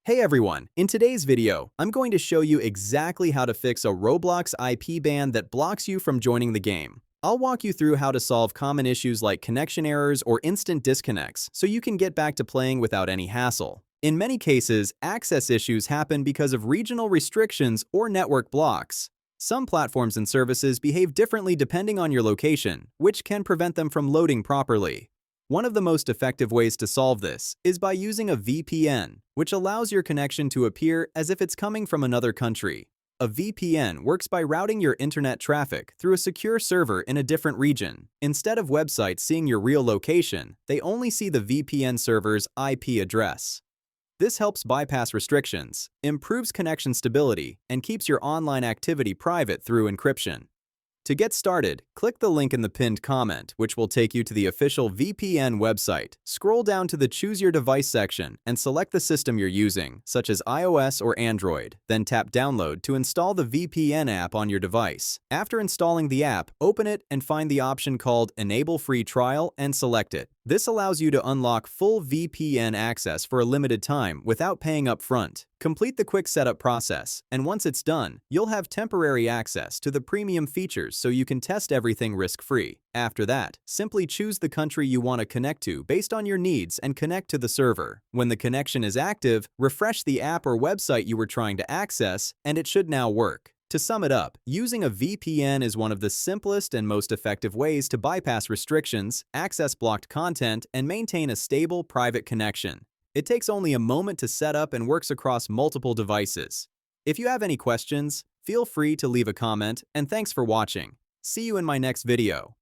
Hey everyone, in today's video, I'm going to show you exactly how to fix a Roblox IP ban that blocks you from joining the game. I'll walk you through how to solve common issues like connection errors or instant disconnects so you can get back to playing without any hassle. In many cases, access issues happen because of regional restrictions or network blocks. Some platforms and services behave differently depending on your location, which can prevent them from loading properly. One of the most effective ways to solve this is by using a VPN, which allows your connection to appear as if it's coming from another country. A VPN works by routing your internet traffic through a secure server in a different region. Instead of websites seeing your real location, they only see the VPN server's IP address. This helps bypass restrictions, improves connection stability, and keeps your online activity private through encryption. To get started, click the link in the pinned comment, which will take you to the official VPN website. Scroll down to the Choose Your Device section and select the system you're using, such as iOS or Android. Then tap Download to install the VPN app on your device. After installing the app, open it and find the option called Enable Free Trial and select it. This allows you to unlock full VPN access for a limited time without paying up front. Complete the quick setup process, and once it's done, you'll have temporary access to the premium features so you can test everything risk-free. After that, simply choose the country you want to connect to based on your needs and connect to the server. When the connection is active, refresh the app or website you were trying to access, and it should now work. To sum it up, using a VPN is one of the simplest and most effective ways to bypass restrictions, access blocked content, and maintain a stable, private connection. It takes only a moment to set up and works across multiple devices. If you have any questions, feel free to leave a comment, and thanks for watching. See you in my next video.